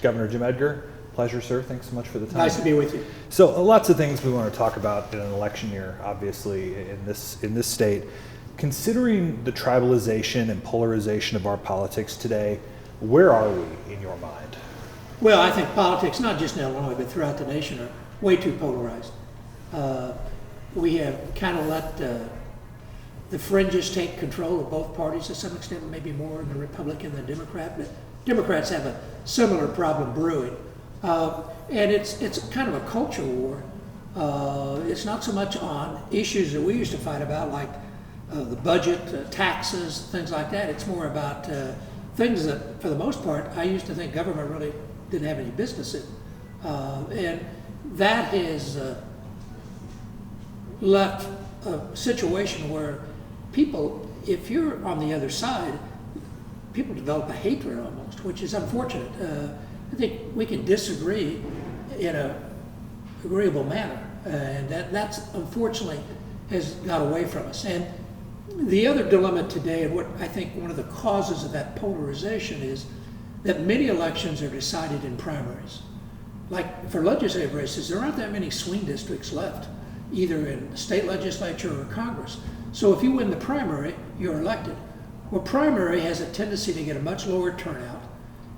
Governor Jim Edgar, pleasure, sir. Thanks so much for the time. Nice to be with you. So lots of things we want to talk about in an election year, obviously, in this state. Considering the tribalization and polarization of our politics today, where are we in your mind? Well, I think politics, not just in Illinois, but throughout the nation, are way too polarized. We have kind of let the fringes take control of both parties to some extent, maybe more in the Republican than Democrat, but Democrats have a similar problem brewing. And it's kind of a culture war. It's not so much on issues that we used to fight about, like the budget, taxes, things like that. It's more about things that, for the most part, I used to think government really didn't have any business in. And that has left a situation where people, if you're on the other side, people develop a hatred almost, which is unfortunate. I think we can disagree in an agreeable manner, and that's unfortunately has got away from us. And the other dilemma today, and what I think one of the causes of that polarization, is that many elections are decided in primaries. Like for legislative races, there aren't that many swing districts left, either in the state legislature or Congress. So if you win the primary, you're elected. Well, primary has a tendency to get a much lower turnout,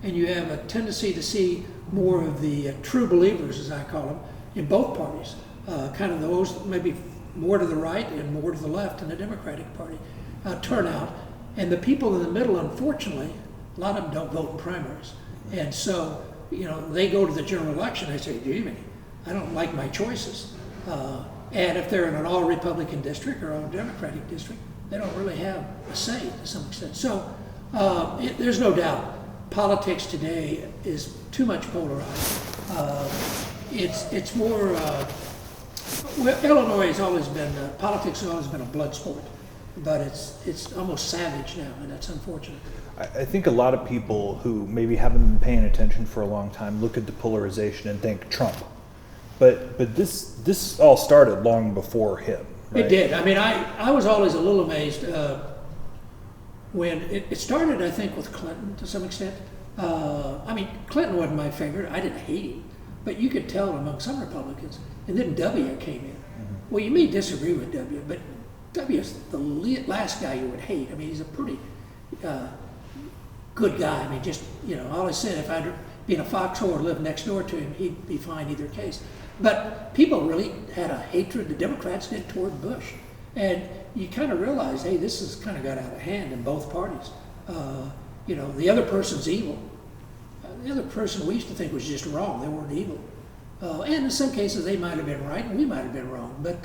and you have a tendency to see more of the true believers, as I call them, in both parties. Kind of those maybe more to the right and more to the left in the Democratic Party turnout. And the people in the middle, unfortunately, a lot of them don't vote in primaries. And so, they go to the general election, they say, gee, I don't like my choices. And if they're in an all-Republican district or all-Democratic district, they don't really have a say to some extent. So there's no doubt politics today is too much polarized. It's more, Illinois has always been, politics has always been a blood sport, but it's almost savage now, and that's unfortunate. I think a lot of people who maybe haven't been paying attention for a long time look at the polarization and think Trump. But this all started long before him, right? It did. I mean, I was always a little amazed when it started, I think, with Clinton to some extent. Clinton wasn't my favorite. I didn't hate him. But you could tell among some Republicans. And then W came in. Mm-hmm. Well, you may disagree with W, but W is the last guy you would hate. I mean, he's a pretty good guy. I mean, just, I always said if I'd been a foxhole or lived next door to him, he'd be fine either case. But people really had a hatred, the Democrats did, toward Bush. And you kind of realize, hey, this has kind of got out of hand in both parties. The other person's evil. The other person we used to think was just wrong. They weren't evil. And in some cases, they might have been right, and we might have been wrong. But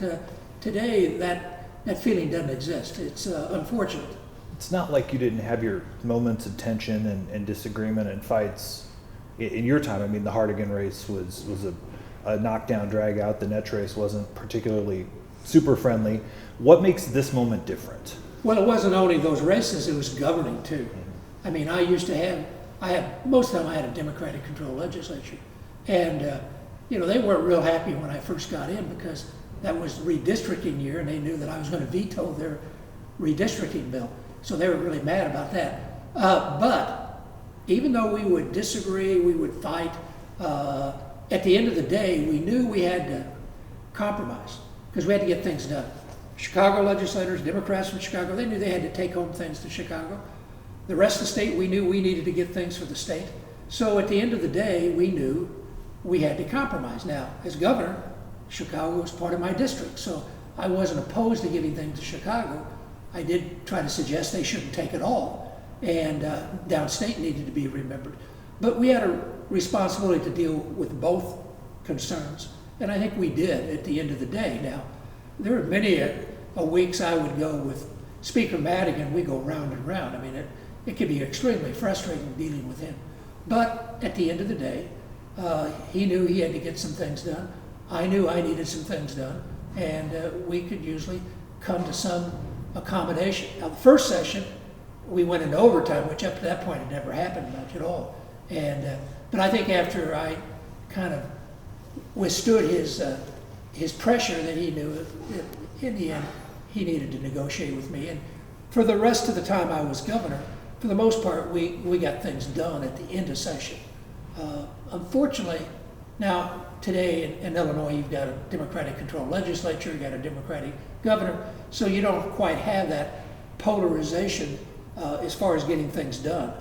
today, that feeling doesn't exist. It's unfortunate. It's not like you didn't have your moments of tension and disagreement and fights in your time. I mean, the Hardigan race was a knockdown, drag out. The Netsch race wasn't particularly super friendly. What makes this moment different? Well, it wasn't only those races, it was governing too. Mm-hmm. I mean, most of the time I had a Democratic controlled legislature. And, they weren't real happy when I first got in because that was redistricting year and they knew that I was going to veto their redistricting bill. So they were really mad about that. But even though we would disagree, we would fight, at the end of the day, we knew we had to compromise because we had to get things done. Chicago legislators, Democrats from Chicago, they knew they had to take home things to Chicago. The rest of the state, we knew we needed to get things for the state. So at the end of the day, we knew we had to compromise. Now, as governor, Chicago was part of my district, so I wasn't opposed to giving things to Chicago. I did try to suggest they shouldn't take it all, and downstate needed to be remembered. But we had a responsibility to deal with both concerns, and I think we did at the end of the day. Now, there were many weeks I would go with Speaker Madigan, we go round and round. I mean, it could be extremely frustrating dealing with him. But at the end of the day, he knew he had to get some things done. I knew I needed some things done, and we could usually come to some accommodation. Now, the first session, we went into overtime, which up to that point had never happened much at all. And but I think after I kind of withstood his pressure, that he knew in the end he needed to negotiate with me. And for the rest of the time I was governor, for the most part, we got things done at the end of session. unfortunately, now today in Illinois, you've got a Democratic-controlled legislature, you've got a Democratic governor, so you don't quite have that polarization as far as getting things done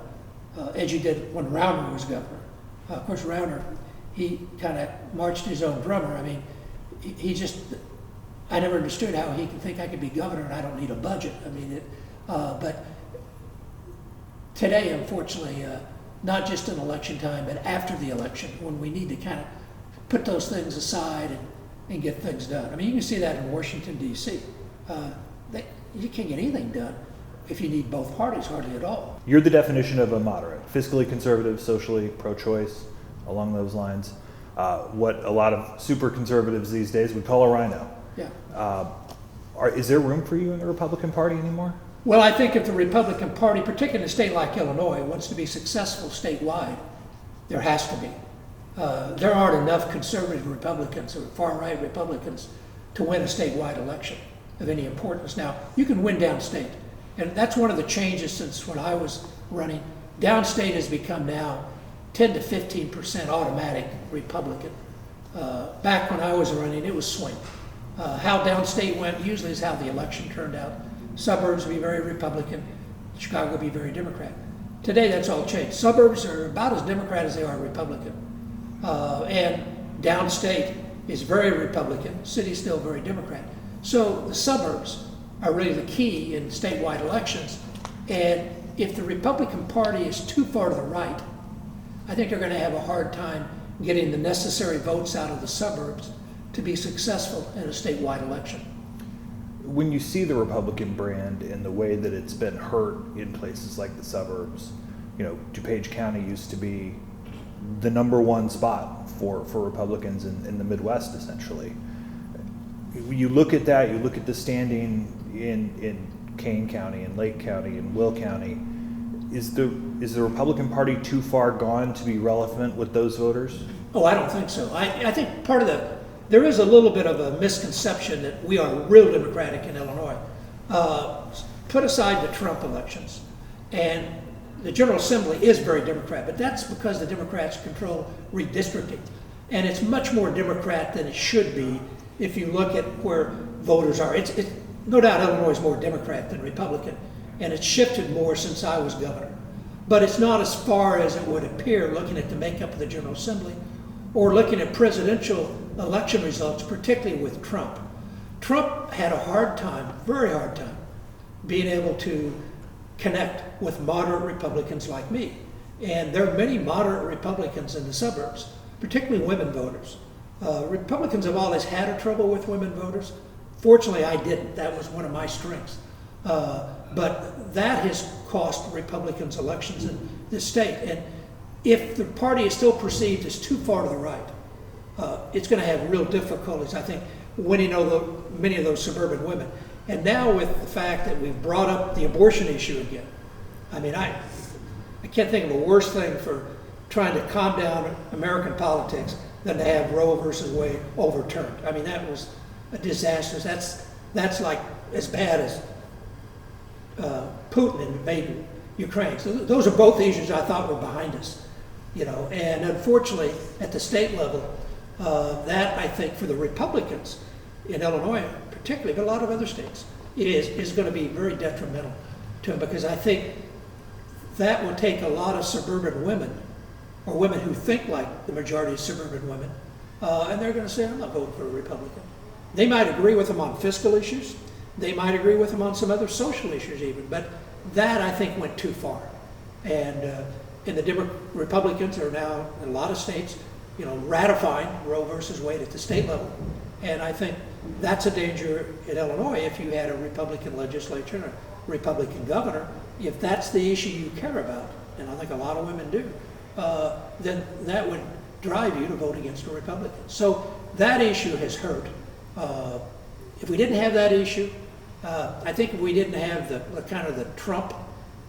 as you did when Rauner was governor. Of course, Rauner, he kind of marched his own drummer. I mean, he just, I never understood how he could think I could be governor and I don't need a budget. I mean, but today, unfortunately, not just in election time, but after the election, when we need to kind of put those things aside and get things done. I mean, you can see that in Washington, D.C. You can't get anything done if you need both parties, hardly at all. You're the definition of a moderate, fiscally conservative, socially pro-choice, along those lines. What a lot of super conservatives these days would call a rhino. Yeah. Is there room for you in the Republican Party anymore? Well, I think if the Republican Party, particularly in a state like Illinois, wants to be successful statewide, there has to be. There aren't enough conservative Republicans or far-right Republicans to win a statewide election of any importance. Now, you can win downstate, and that's one of the changes since when I was running. Downstate has become now 10 to 15% automatic Republican. Back when I was running, it was swing. How downstate went usually is how the election turned out. Suburbs would be very Republican, Chicago would be very Democrat. Today, that's all changed. Suburbs are about as Democrat as they are Republican. And downstate is very Republican, city's still very Democrat. So the suburbs are really the key in statewide elections. And if the Republican Party is too far to the right, I think they're going to have a hard time getting the necessary votes out of the suburbs to be successful in a statewide election. When you see the Republican brand and the way that it's been hurt in places like the suburbs, you know, DuPage County used to be the #1 spot for Republicans in the Midwest, essentially. You look at that, you look at the standing in Kane County and Lake County and Will County. Is the Republican Party too far gone to be relevant with those voters? Oh, I don't think so. I think there is a little bit of a misconception that we are real Democratic in Illinois. Put aside the Trump elections, and the General Assembly is very Democrat, but that's because the Democrats control redistricting. And it's much more Democrat than it should be if you look at where voters are. It's no doubt Illinois is more Democrat than Republican, and it's shifted more since I was governor. But it's not as far as it would appear looking at the makeup of the General Assembly or looking at presidential election results, particularly with Trump. Trump had a hard time, very hard time, being able to connect with moderate Republicans like me. And there are many moderate Republicans in the suburbs, particularly women voters. Republicans have always had a trouble with women voters. Fortunately, I didn't. That was one of my strengths. But that has cost Republicans elections in this state. And if the party is still perceived as too far to the right, it's going to have real difficulties, I think, winning many of those suburban women. And now with the fact that we've brought up the abortion issue again, I mean, I can't think of a worse thing for trying to calm down American politics than to have Roe versus Wade overturned. I mean, that was a disaster. That's like as bad as Putin invading Ukraine. So those are both issues I thought were behind us, you know. And unfortunately, at the state level, that I think for the Republicans in Illinois, particularly, but a lot of other states, is going to be very detrimental to them, because I think that will take a lot of suburban women, or women who think like the majority of suburban women, and they're going to say, I'm not voting for a Republican. They might agree with them on fiscal issues. They might agree with them on some other social issues even, but that I think went too far. And the Republicans are now in a lot of states, you know, ratifying Roe versus Wade at the state level. And I think that's a danger in Illinois if you had a Republican legislature and a Republican governor. If that's the issue you care about, and I think a lot of women do, then that would drive you to vote against a Republican. So that issue has hurt. If we didn't have that issue, I think if we didn't have the kind of the Trump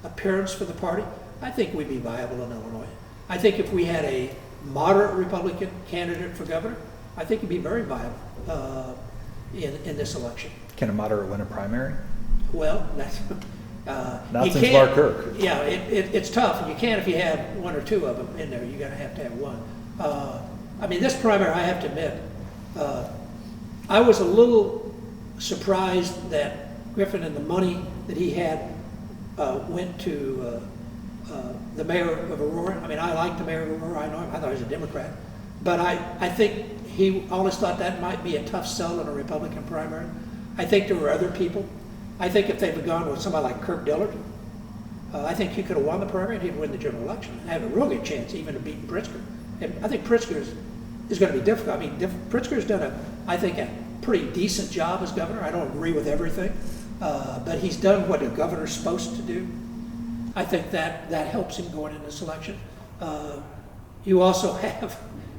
appearance for the party, I think we'd be viable in Illinois. I think if we had a moderate Republican candidate for governor, I think it'd be very viable in this election. Can a moderate win a primary? Well, that's not since Mark Kirk. Yeah, it's tough. You can if you have one or two of them in there. You're going to have one. I mean, this primary, I have to admit, I was a little surprised that Griffin and the money that he had went to the mayor of Aurora. I mean, I like the mayor of Aurora. I know him. I thought he was a Democrat. But I think he always thought that might be a tough sell in a Republican primary. I think there were other people. I think if they had gone with somebody like Kirk Dillard, I think he could have won the primary and he'd win the general election and have a real good chance even of beating Pritzker. And I think Pritzker is going to be difficult. I mean, Pritzker's done I think, a pretty decent job as governor. I don't agree with everything, but he's done what a governor's supposed to do. I think that helps him going into this election. You also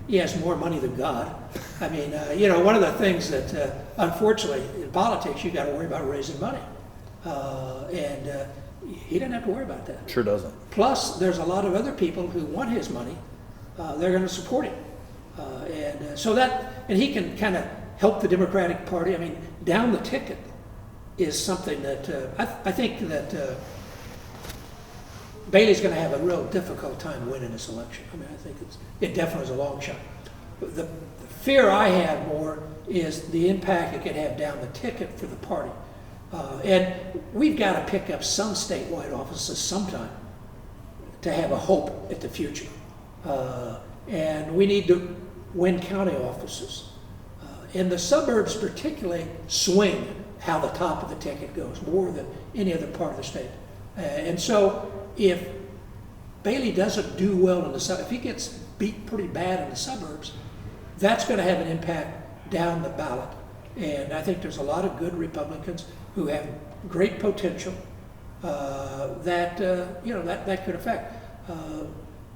he has more money than God. I mean, one of the things that, unfortunately, in politics, you got to worry about raising money. And he didn't have to worry about that. Sure doesn't. Plus, there's a lot of other people who want his money. They're going to support him. And he can kind of help the Democratic Party. I mean, down the ticket is something that I think that Bailey's going to have a real difficult time winning this election. I mean, I think it definitely is a long shot. The fear I have more is the impact it could have down the ticket for the party. And we've got to pick up some statewide offices sometime to have a hope at the future. And we need to win county offices. And the suburbs particularly swing how the top of the ticket goes more than any other part of the state. And so if Bailey doesn't do well in the suburbs, if he gets beat pretty bad in the suburbs, that's going to have an impact down the ballot. And I think there's a lot of good Republicans who have great potential that could affect.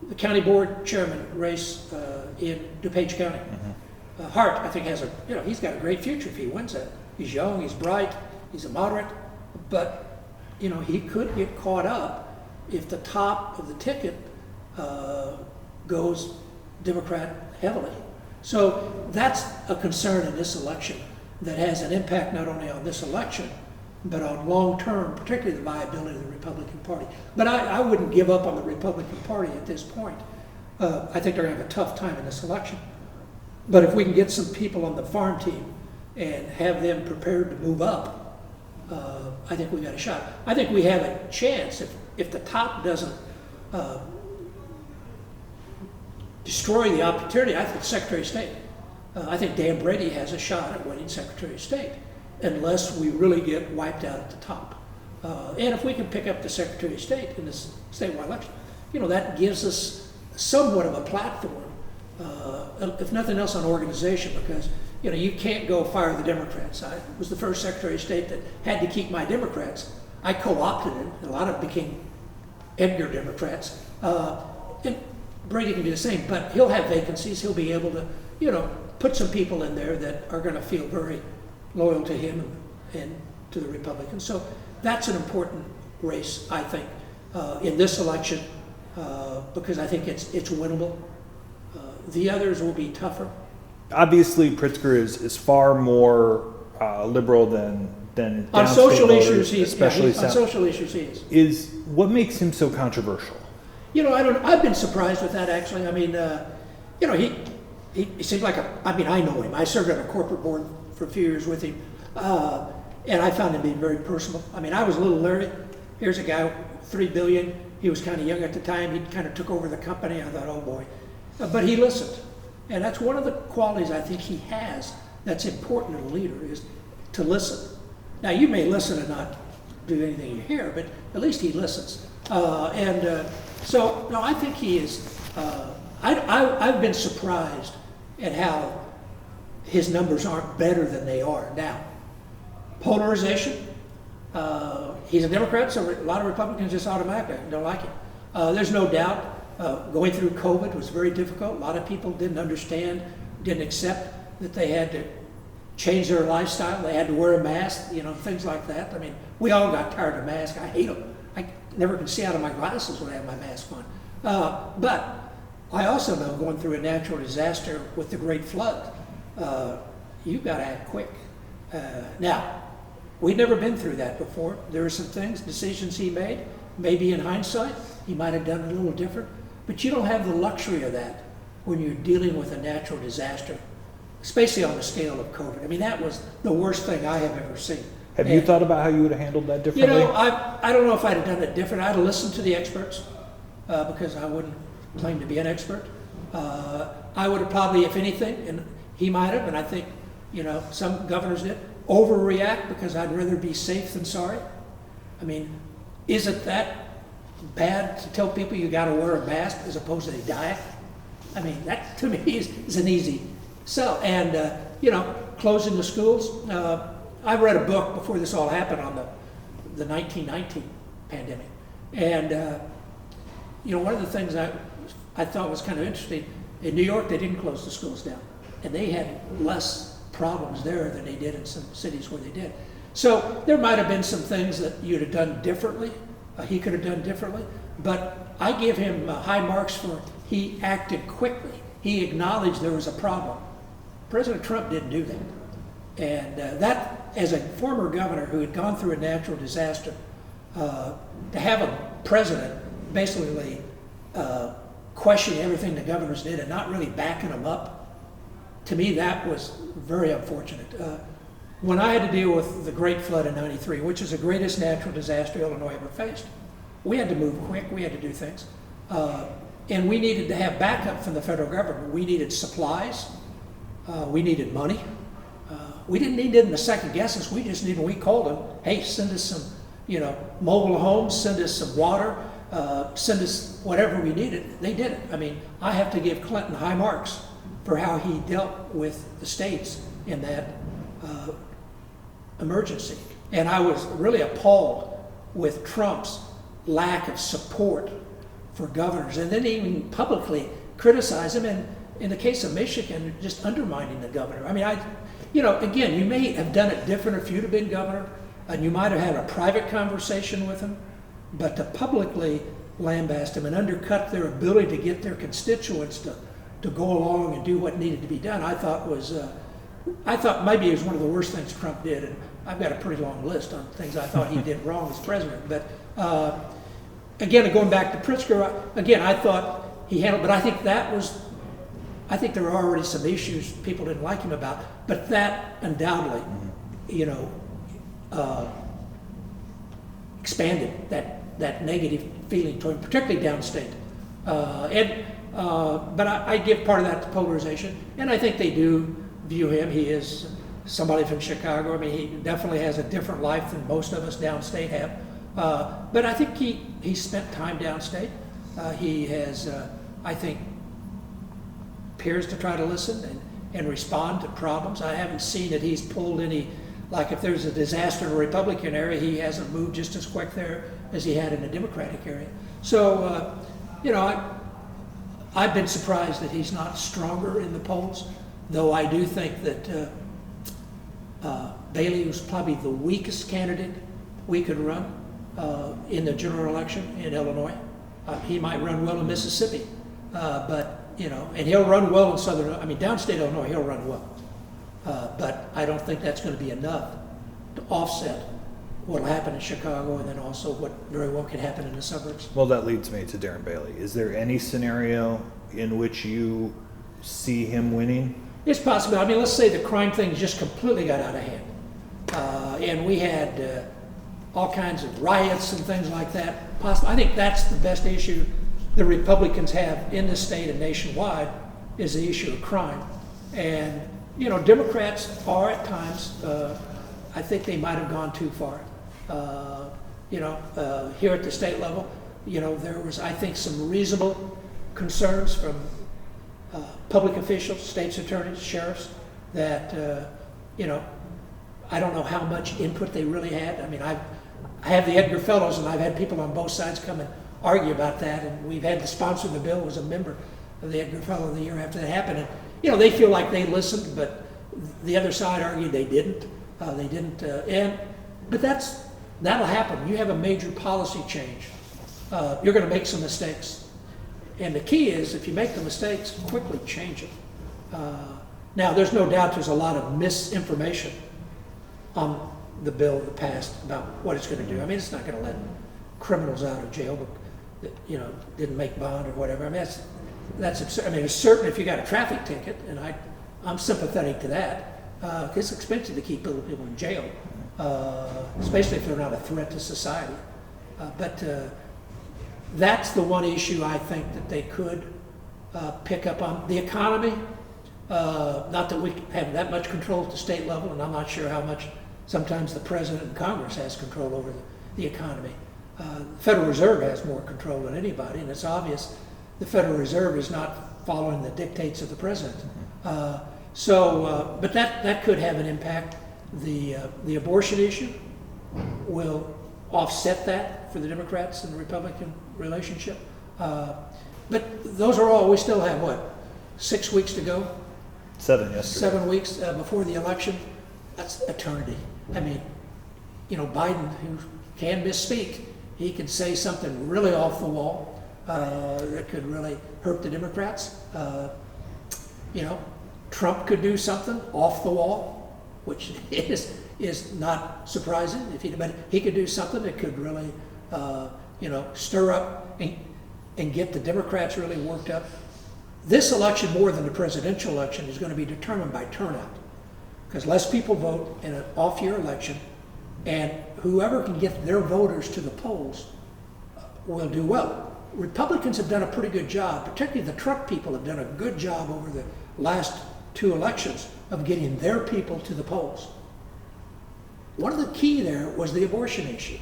The county board chairman race in DuPage County. Mm-hmm. Hart, I think, he's got a great future if he wins that. He's young, he's bright, he's a moderate, but he could get caught up if the top of the ticket goes Democrat heavily. So that's a concern in this election that has an impact not only on this election, but on long term, particularly the viability of the Republican Party. But I wouldn't give up on the Republican Party at this point. I think they're going to have a tough time in this election. But if we can get some people on the farm team and have them prepared to move up, I think we got a shot. I think we have a chance if the top doesn't destroy the opportunity. I think Secretary of State. I think Dan Brady has a shot at winning Secretary of State unless we really get wiped out at the top. And if we can pick up the Secretary of State in this statewide election, that gives us somewhat of a platform, if nothing else on organization, because you can't go fire the Democrats. I was the first Secretary of State that had to keep my Democrats. I co-opted them, and a lot of them became Edgar Democrats. And Brady can do the same, but he'll have vacancies. He'll be able to, put some people in there that are going to feel very loyal to him and to the Republicans. So that's an important race, I think, in this election, because I think it's winnable. The others will be tougher. Obviously, Pritzker is far more liberal than on social voters, issues. On social issues, he is. Is what makes him so controversial? I've been surprised with that, actually. I mean, he seems like I know him. I served on a corporate board for a few years with him, and I found him being very personal. I mean, I was a little leery. Here's a guy, $3 billion. He was kind of young at the time. He kind of took over the company. I thought, oh boy. But he listened. And that's one of the qualities I think he has that's important in a leader, is to listen. Now, you may listen and not do anything you hear, but at least he listens. So, no, I think he is. I've been surprised at how his numbers aren't better than they are now. Polarization. He's a Democrat, so a lot of Republicans just automatically don't like him. There's no doubt going through COVID was very difficult. A lot of people didn't understand, didn't accept that they had to change their lifestyle. They had to wear a mask, things like that. I mean, we all got tired of masks. I hate them. I never can see out of my glasses when I have my mask on. But I also know going through a natural disaster with the Great Flood, you've got to act quick. Now, we'd never been through that before. There are some decisions he made. Maybe in hindsight, he might have done it a little different. But you don't have the luxury of that when you're dealing with a natural disaster, especially on the scale of COVID. I mean, that was the worst thing I have ever seen. Have you thought about how you would have handled that You differently? know, I don't know if I'd have done it different. I'd have listened to the experts because I wouldn't claim to be an expert. I would have probably, if anything, and he might have, and I think, some governors did, overreact because I'd rather be safe than sorry. I mean, is it that bad to tell people you got to wear a mask as opposed to they die? I mean, that to me is an easy sell. And, closing the schools. I read a book before this all happened on the 1919 pandemic. And, one of the things I thought was kind of interesting, in New York, they didn't close the schools down. And they had less problems there than they did in some cities where they did. So there might have been some things that you'd have done differently, he could have done differently, but I give him high marks for he acted quickly. He acknowledged there was a problem. President Trump didn't do that. And that, as a former governor who had gone through a natural disaster, to have a president basically question everything the governors did and not really backing them up, to me that was very unfortunate. When I had to deal with the Great Flood in '93, which is the greatest natural disaster Illinois ever faced, we had to move quick, we had to do things. And we needed to have backup from the federal government. We needed supplies, we needed money. We didn't need them to second guess us, we called them, hey, send us some, mobile homes, send us some water, send us whatever we needed. They did it. I mean, I have to give Clinton high marks for how he dealt with the states in that emergency. And I was really appalled with Trump's lack of support for governors, and then even publicly criticize him, and in the case of Michigan, just undermining the governor. I mean, again, you may have done it different if you'd have been governor, and you might have had a private conversation with him, but to publicly lambaste him and undercut their ability to get their constituents to go along and do what needed to be done, I thought maybe it was one of the worst things Trump did, and I've got a pretty long list on things I thought he did wrong as president. But again, going back to Pritzker, again, I thought he handled, but I think there were already some issues people didn't like him about, but that undoubtedly, expanded that negative feeling toward him, particularly downstate. But I give part of that to polarization, and I think they do view him. He is somebody from Chicago. I mean, he definitely has a different life than most of us downstate have. But I think he spent time downstate. He has, I think, appears to try to listen and respond to problems. I haven't seen that he's pulled any, like if there's a disaster in a Republican area, he hasn't moved just as quick there as he had in a Democratic area. So, I've been surprised that he's not stronger in the polls, though I do think that Bailey was probably the weakest candidate we could run in the general election in Illinois. He might run well in Mississippi, but and he'll run well in downstate Illinois, he'll run well. But I don't think that's going to be enough to offset what will happen in Chicago, and then also what very well could happen in the suburbs. Well, that leads me to Darren Bailey. Is there any scenario in which you see him winning? It's possible. I mean, let's say the crime thing just completely got out of hand. And we had all kinds of riots and things like that. Possible. I think that's the best issue the Republicans have in the state and nationwide is the issue of crime. And, Democrats are at times, I think they might have gone too far. Here at the state level, there was, I think, some reasonable concerns from public officials, state's attorneys, sheriffs, that, I don't know how much input they really had. I mean, I have the Edgar Fellows, and I've had people on both sides come and argue about that, and we've had the sponsor of the bill was a member of the Edgar Fellow the year after that happened. And, they feel like they listened, but the other side argued they didn't. But that'll happen. You have a major policy change. You're going to make some mistakes. And the key is, if you make the mistakes, quickly change them. Now, there's no doubt there's a lot of misinformation on the bill that passed about what it's going to do. I mean, it's not going to let criminals out of jail, but, didn't make bond or whatever. I mean, that's absurd. I mean, it's certain if you got a traffic ticket, and I'm sympathetic to that. It's expensive to keep people in jail, especially if they're not a threat to society. But that's the one issue I think that they could pick up on. The economy, not that we have that much control at the state level, and I'm not sure how much sometimes the president and Congress has control over the economy. The Federal Reserve has more control than anybody, and it's obvious the Federal Reserve is not following the dictates of the president. But that could have an impact. The abortion issue will offset that for the Democrats and the Republican relationship. But those are all, we still have, 6 weeks to go? 7 yesterday. 7 weeks before the election. That's eternity. I mean, Biden, who can misspeak, he could say something really off the wall that could really hurt the Democrats. Trump could do something off the wall, which is not surprising. But he could do something that could really, stir up and get the Democrats really worked up. This election, more than the presidential election, is going to be determined by turnout, because less people vote in an off-year election, and whoever can get their voters to the polls will do well. Republicans have done a pretty good job, particularly the Trump people have done a good job over the last 2 elections of getting their people to the polls. One of the key there was the abortion issue.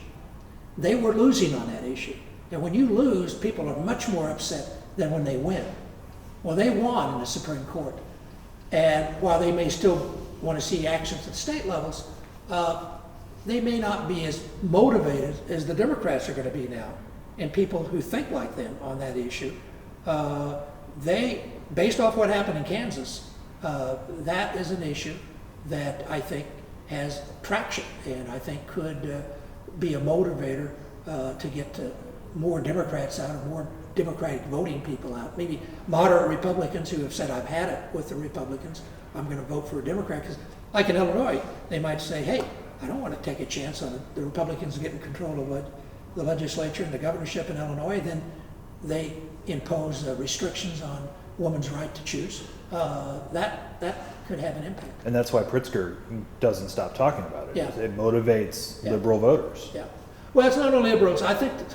They were losing on that issue. And when you lose, people are much more upset than when they win. Well, they won in the Supreme Court. And while they may still want to see actions at state levels, they may not be as motivated as the Democrats are going to be now. And people who think like them on that issue, based off what happened in Kansas, that is an issue that I think has traction, and I think could be a motivator to get more Democrats out, or more Democratic voting people out. Maybe moderate Republicans who have said, I've had it with the Republicans, I'm going to vote for a Democrat. Because like in Illinois, they might say, hey, I don't want to take a chance on the Republicans getting control of the legislature and the governorship in Illinois. Then they impose restrictions on women's right to choose. That could have an impact. And that's why Pritzker doesn't stop talking about it. Yeah. It motivates liberal voters. Yeah. Well, it's not only liberals. I think that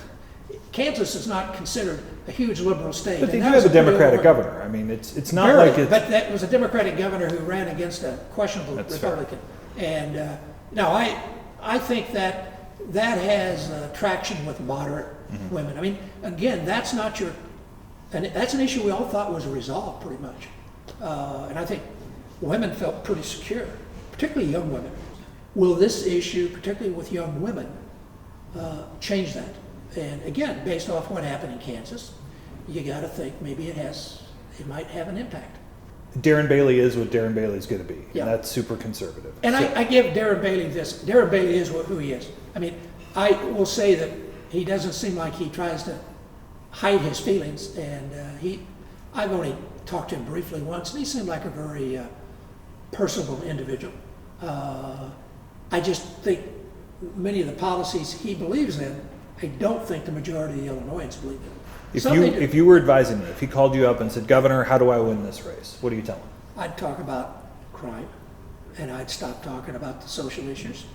Kansas is not considered a huge liberal state. But they do have a Democratic governor. I mean, it's not Barely, like it's... But that was a Democratic governor who ran against a questionable That's Republican. Fair. And no, I think that has traction with moderate women. I mean, again, that's not and that's an issue we all thought was resolved pretty much. And I think women felt pretty secure, particularly young women. Will this issue, particularly with young women, change that? And again, based off what happened in Kansas, you got to think maybe it might have an impact. Darren Bailey is what Darren Bailey's going to be, Yeah. and that's super conservative. And I give Darren Bailey this. Darren Bailey is who he is. I mean, I will say that he doesn't seem like he tries to hide his feelings, and I've only talked to him briefly once, and he seemed like a very personable individual. I just think many of the policies he believes in, I don't think the majority of the Illinoisans believe in. If you were advising him, if he called you up and said, Governor, how do I win this race? What do you tell him? I'd talk about crime, and I'd stop talking about the social issues.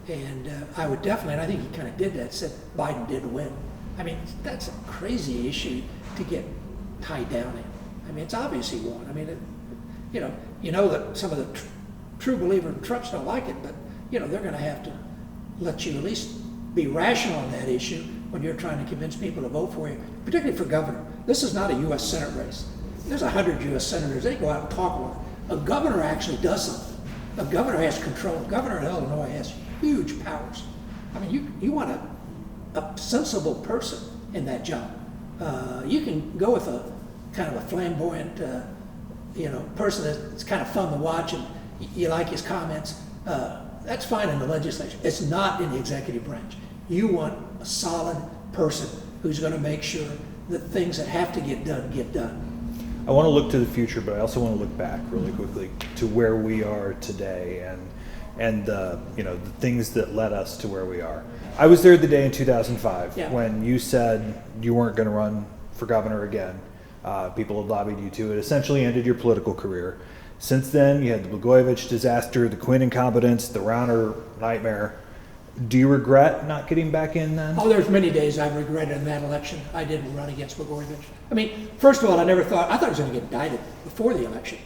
And I would definitely, and I think he kind of did that, said Biden did win. I mean, that's a crazy issue to get tied down in. I mean, it's obvious he won. I mean, you know that some of the true believers in Trumps don't like it, but they're going to have to let you at least be rational on that issue when you're trying to convince people to vote for you, particularly for governor. This is not a U.S. Senate race. There's 100 U.S. senators. They go out and talk about it. A governor actually does something. A governor has control. A governor in Illinois has huge powers. I mean, you want a sensible person in that job. You can go with a kind of a flamboyant, person that's kind of fun to watch and you like his comments. That's fine in the legislature. It's not in the executive branch. You want a solid person who's going to make sure that things that have to get done get done. I want to look to the future, but I also want to look back really quickly to where we are today and the things that led us to where we are. I was there the day in 2005 when you said you weren't going to run for governor again. People have lobbied you to. It essentially ended your political career. Since then, you had the Blagojevich disaster, the Quinn incompetence, the Rauner nightmare. Do you regret not getting back in then? Oh, there's many days I've regretted in that election. I didn't run against Blagojevich. I mean, first of all, I thought he was going to get indicted before the election.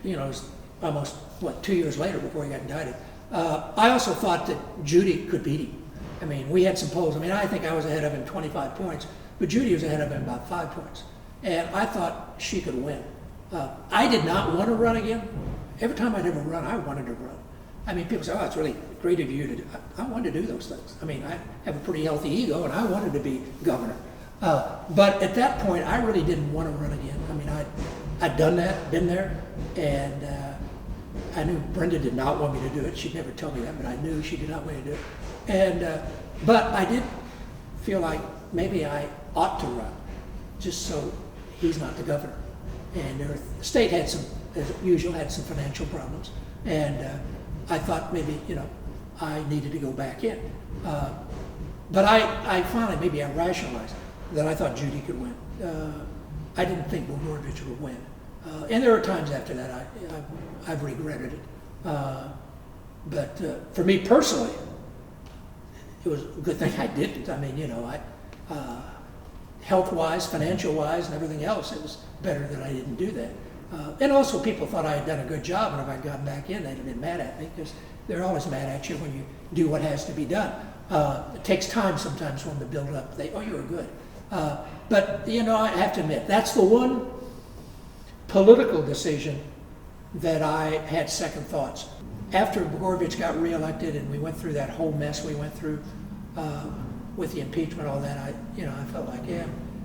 You know, it was almost, 2 years later before he got indicted. I also thought that Judy could beat him. I mean, we had some polls. I mean, I think I was ahead of him 25 points, but Judy was ahead of him about 5 points. And I thought she could win. I did not want to run again. Every time I'd ever run, I wanted to run. I mean, people say, oh, it's really great of you to do. I wanted to do those things. I mean, I have a pretty healthy ego, and I wanted to be governor. But at that point, I really didn't want to run again. I mean, I'd done that, been there, and I knew Brenda did not want me to do it. She'd never tell me that, but I knew she did not want me to do it. And but I did feel like maybe I ought to run, just so he's not the governor. And the state had some, as usual, had some financial problems, and I thought maybe, I needed to go back in. But I finally, maybe I rationalized that I thought Judy could win. I didn't think Blagojevich would win. And there are times after that I've regretted it. But for me personally, it was a good thing I didn't. I mean, health-wise, financial-wise, and everything else, it was better that I didn't do that. And also people thought I had done a good job, and if I'd gotten back in, they'd have been mad at me, because they're always mad at you when you do what has to be done. It takes time sometimes for them to build up. You were good. But, I have to admit, that's the one political decision that I had second thoughts. After Blagojevich got reelected and we went through that whole mess we went through with the impeachment, all that, I felt like,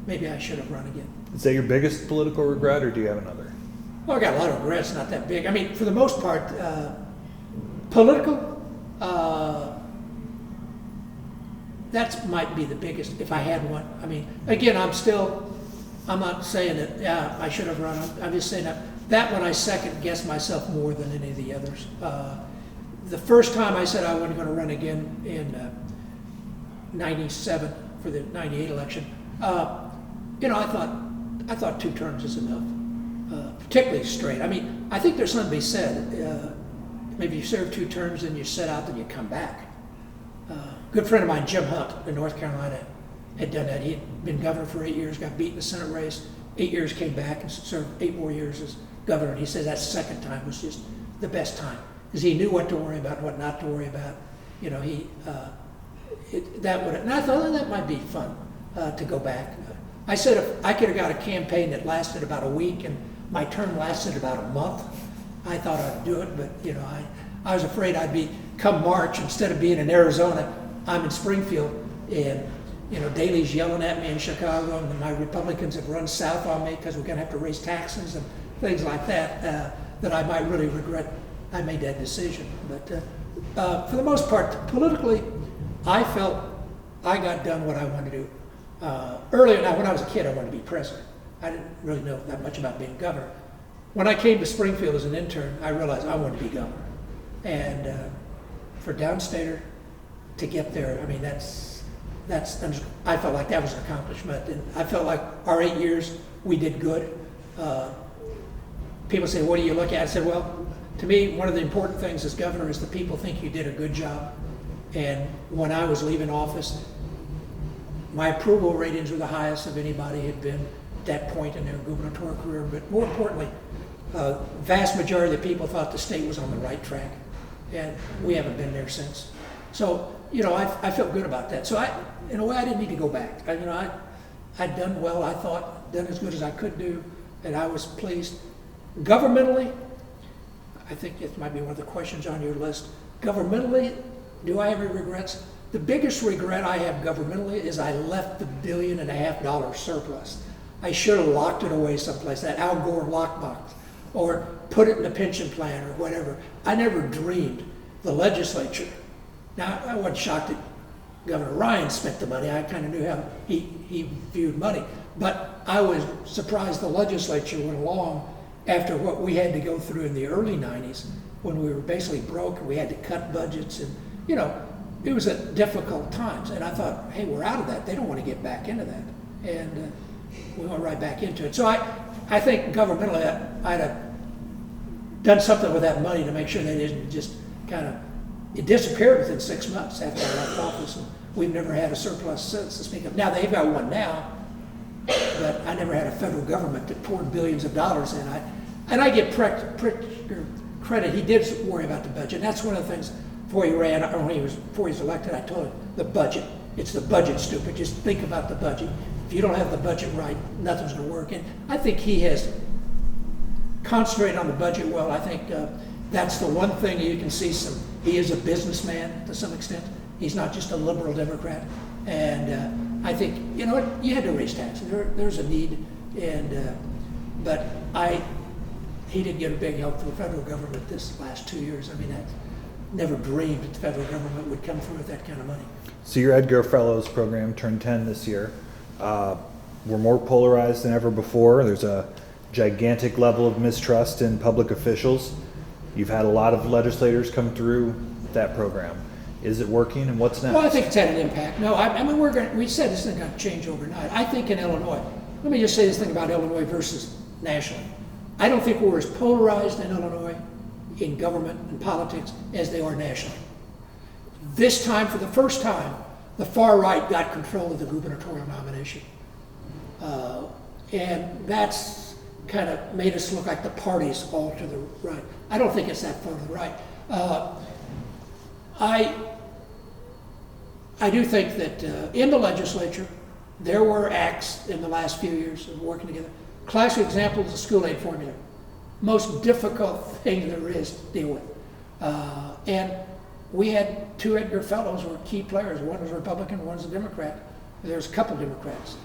maybe I should have run again. Is that your biggest political regret, or do you have another? Well, I got a lot of regrets, not that big. I mean, for the most part, political, that might be the biggest, if I had one. I mean, again, I'm not saying that, I should have run. I'm just saying that one I second guessed myself more than any of the others. The first time I said I wasn't going to run again in 97 for the 98 election, I thought 2 terms is enough, particularly straight. I mean, I think there's something to be said. Maybe you serve 2 terms and you sit out, then you come back. A good friend of mine, Jim Hunt in North Carolina, had done that. He had been governor for 8 years, got beat in the Senate race, 8 years, came back and served 8 more years as governor. And he said that second time was just the best time, because he knew what to worry about, what not to worry about. And I thought that might be fun to go back. I said if I could have got a campaign that lasted about a week and my term lasted about a month, I thought I'd do it. But I was afraid I'd be, come March, instead of being in Arizona, I'm in Springfield, and Daley's yelling at me in Chicago, and my Republicans have run south on me because we're going to have to raise taxes and things like that. That I might really regret I made that decision. But for the most part, politically, I felt I got done what I wanted to do. Earlier, now when I was a kid, I wanted to be president. I didn't really know that much about being governor. When I came to Springfield as an intern, I realized I wanted to be governor. And for downstater to get there, I mean, I felt like that was an accomplishment. And I felt like our 8 years, we did good. People say, what do you look at? I said, well, to me, one of the important things as governor is the people think you did a good job. And when I was leaving office, my approval ratings were the highest of anybody had been at that point in their gubernatorial career. But more importantly, vast majority of the people thought the state was on the right track. And we haven't been there since. So, I felt good about that. So in a way, I didn't need to go back. I'd done well, I thought, done as good as I could do, and I was pleased. Governmentally, I think it might be one of the questions on your list. Governmentally, do I have any regrets? The biggest regret I have governmentally is I left the $1.5 billion surplus. I should have locked it away someplace, that Al Gore lockbox, or put it in a pension plan or whatever. I never dreamed the legislature. Now, I wasn't shocked that Governor Ryan spent the money. I kind of knew how he viewed money. But I was surprised the legislature went along after what we had to go through in the early 90s, when we were basically broke and we had to cut budgets, and it was at difficult times. And I thought, hey, we're out of that. They don't want to get back into that. And we went right back into it. So I think governmentally I'd have done something with that money to make sure they didn't just kind of, it disappeared within 6 months after I left office. And we've never had a surplus since to speak of. Now they've got one now, but I never had a federal government that poured billions of dollars in. I give Pritzker credit. He did worry about the budget. And that's one of the things before he ran, or before he was elected, I told him the budget. It's the budget, stupid. Just think about the budget. If you don't have the budget right, nothing's going to work. And I think he has concentrated on the budget well. I think that's the one thing you can see he is a businessman to some extent. He's not just a liberal Democrat. And I think, you know what, you had to raise taxes. There's a need. And but he did get a big help from the federal government this last 2 years. I mean, I never dreamed that the federal government would come through with that kind of money. So your Edgar Fellows program turned 10 this year. We're more polarized than ever before. There's a gigantic level of mistrust in public officials. You've had a lot of legislators come through that program. Is it working, and what's next? Well, I think it's had an impact. No, I mean, we said this isn't going to change overnight. I think in Illinois, let me just say this thing about Illinois versus nationally. I don't think we're as polarized in Illinois in government and politics as they are nationally. This time, for the first time, the far right got control of the gubernatorial nomination. And that's kind of made us look like the party's all to the right. I don't think it's that far to the right. I do think that in the legislature, there were acts in the last few years of working together. Classic example is the school aid formula. Most difficult thing there is to deal with. And we had 2 Edgar Fellows who were key players. One was a Republican, one was a Democrat. There's a couple Democrats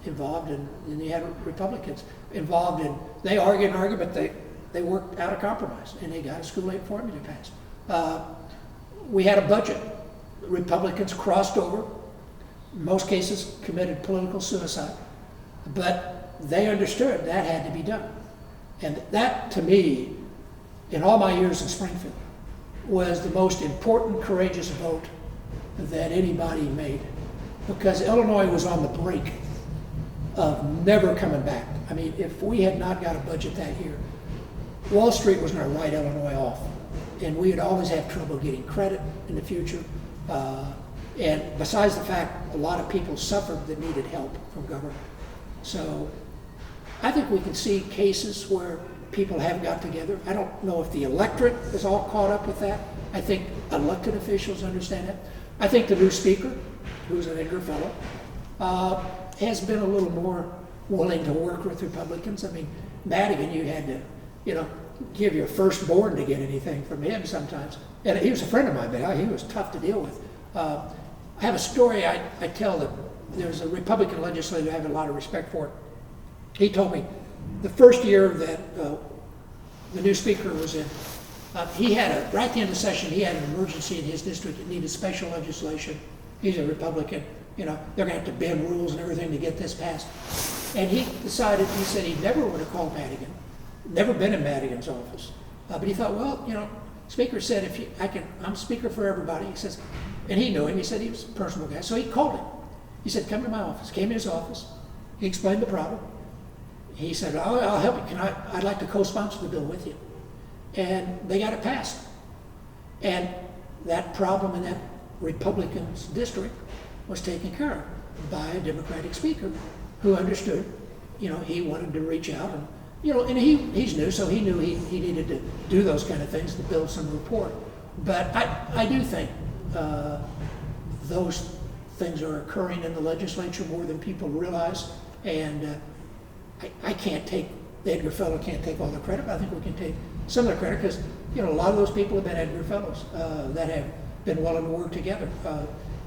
involved, and you had Republicans involved in. They argued, but they worked out a compromise, and they got a school aid formula passed. We had a budget. Republicans crossed over. In most cases, committed political suicide, but they understood that had to be done. And that, to me, in all my years in Springfield, was the most important, courageous vote that anybody made, because Illinois was on the brink of never coming back. I mean, if we had not got a budget that year, Wall Street was going to write Illinois off, and we would always have trouble getting credit in the future. And besides the fact, a lot of people suffered that needed help from government. So I think we can see cases where people have got together. I don't know if the electorate is all caught up with that. I think elected officials understand that. I think the new speaker, who's an Edgar Fellow, has been a little more willing to work with Republicans. I mean, Madigan, you had to, give your firstborn to get anything from him sometimes. And he was a friend of mine, but he was tough to deal with. I have a story I tell that there's a Republican legislator I have a lot of respect for. He told me the first year that the new speaker was in, he had right at the end of the session, he had an emergency in his district that needed special legislation. He's a Republican. They're going to have to bend rules and everything to get this passed. And he said he never would have called Madigan, never been in Madigan's office. But he thought, well, Speaker said, I'm speaker for everybody. He says, and he knew him. He said he was a personal guy. So he called him. He said, come to my office. Came to his office. He explained the problem. He said, I'll help you. I'd like to co-sponsor the bill with you. And they got it passed. And that problem in that Republican's district was taken care of by a Democratic speaker who understood, he wanted to reach out and, and he's new, so he knew he needed to do those kind of things to build some rapport. But I do think those things are occurring in the legislature more than people realize. And I can't take, the Edgar Fellow can't take all the credit, but I think we can take some of the credit because, a lot of those people have been Edgar Fellows that have been willing to work together.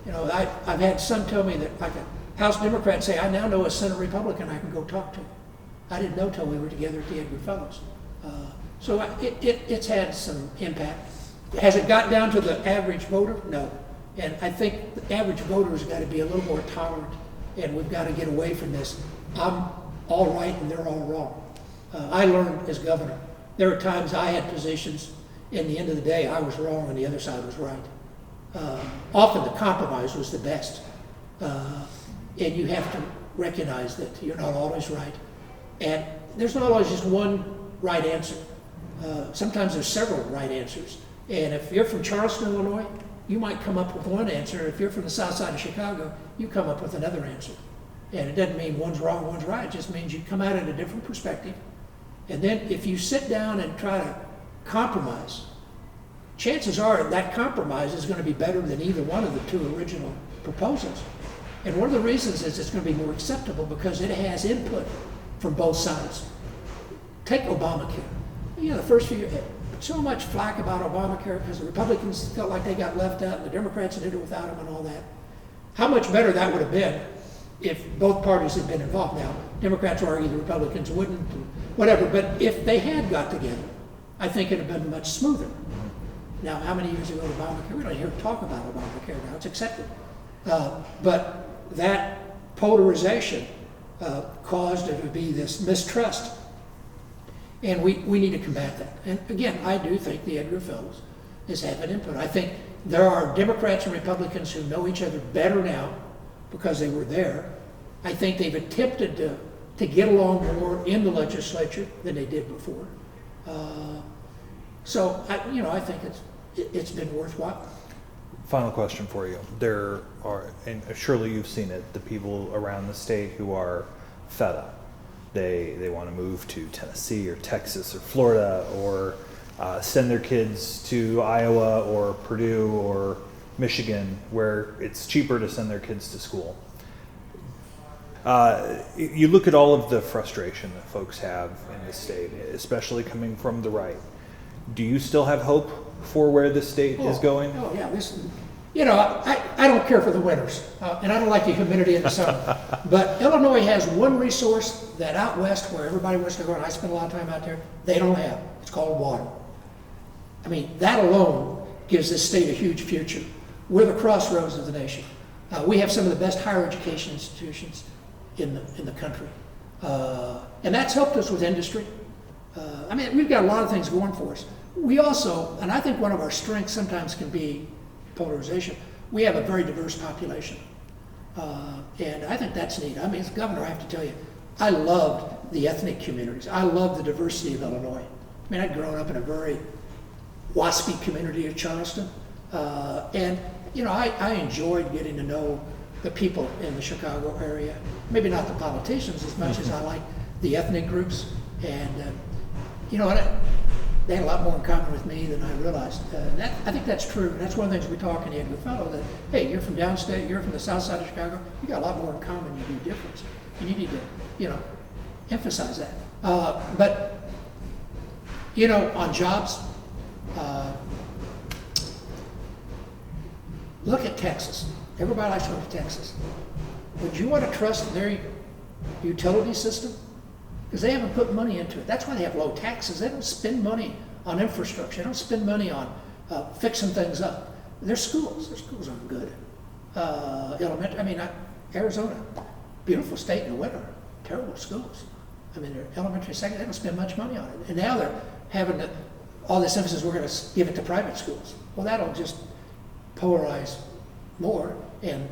I've had some tell me that, like a House Democrat say, I now know a Senate Republican I can go talk to. I didn't know till we were together at the Edgar Fellows. So it's had some impact. Has it got down to the average voter? No. And I think the average voter has got to be a little more tolerant, and we've got to get away from this. I'm all right and they're all wrong. I learned as governor, there are times I had positions, in the end of the day, I was wrong and the other side was right. Often the compromise was the best. And you have to recognize that you're not always right. And there's not always just one right answer. Sometimes there's several right answers. And if you're from Charleston, Illinois, you might come up with one answer. If you're from the south side of Chicago, you come up with another answer. And it doesn't mean one's wrong, one's right. It just means you come at it a different perspective. And then if you sit down and try to compromise, chances are that compromise is going to be better than either one of the two original proposals. And one of the reasons is it's going to be more acceptable because it has input from both sides. Take Obamacare. You know, the first few years, so much flack about Obamacare because the Republicans felt like they got left out and the Democrats did it without them and all that. How much better that would have been if both parties had been involved. Now, Democrats argue the Republicans wouldn't, and whatever, but if they had got together, I think it would have been much smoother. Now, how many years ago Obamacare? We don't hear talk about Obamacare now. It's accepted. But that polarization caused there to be this mistrust. And we need to combat that. And again, I do think the Edgar Fellows is having input. I think there are Democrats and Republicans who know each other better now because they were there. I think they've attempted to get along more in the legislature than they did before. So I think it's been worthwhile. Final question for you. There are, and surely you've seen it, the people around the state who are fed up. They want to move to Tennessee or Texas or Florida or send their kids to Iowa or Purdue or Michigan where it's cheaper to send their kids to school. You look at all of the frustration that folks have in the state, especially coming from the right. Do you still have hope for where the state is going? Oh yeah, I don't care for the winters, and I don't like the humidity in the summer. But Illinois has one resource that out west, where everybody wants to go, and I spend a lot of time out there, they don't have. It's called water. I mean, that alone gives this state a huge future. We're the crossroads of the nation. We have some of the best higher education institutions in the country, and that's helped us with industry. We've got a lot of things going for us. We also, and I think one of our strengths sometimes can be polarization. We have a very diverse population, and I think that's neat. As governor, I have to tell you, I loved the ethnic communities. I love the diversity of Illinois. I'd grown up in a very waspy community of Charleston, and I enjoyed getting to know the people in the Chicago area. Maybe not the politicians as much as I like the ethnic groups, and they had a lot more in common with me than I realized. I think that's true. And that's one of the things we talk in the Edgar Fellow, that, hey, you're from downstate, you're from the south side of Chicago, you got a lot more in common, you do difference. And you need to, emphasize that. But on jobs, look at Texas. Everybody likes to go to Texas. Would you want to trust their utility system? Because they haven't put money into it. That's why they have low taxes. They don't spend money on infrastructure. They don't spend money on fixing things up. Their schools aren't good. Elementary, Arizona, beautiful state in the winter, terrible schools. Their elementary, secondary, they don't spend much money on it. And now they're having all this emphasis, we're going to give it to private schools. Well, that'll just polarize more, and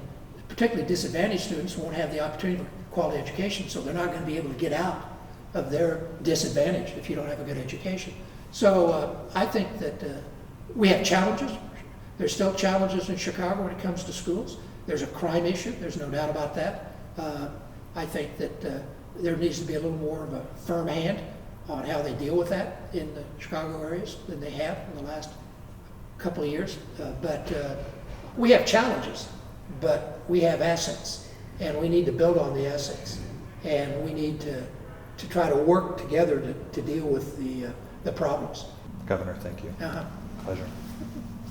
particularly disadvantaged students won't have the opportunity for quality education, so they're not going to be able to get out of their disadvantage if you don't have a good education. So I think that we have challenges. There's still challenges in Chicago when it comes to schools. There's a crime issue, there's no doubt about that. I think that there needs to be a little more of a firm hand on how they deal with that in the Chicago areas than they have in the last couple of years. But we have challenges, but we have assets, and we need to build on the assets, and we need to try to work together to deal with the problems. Governor, thank you. Uh-huh. Pleasure.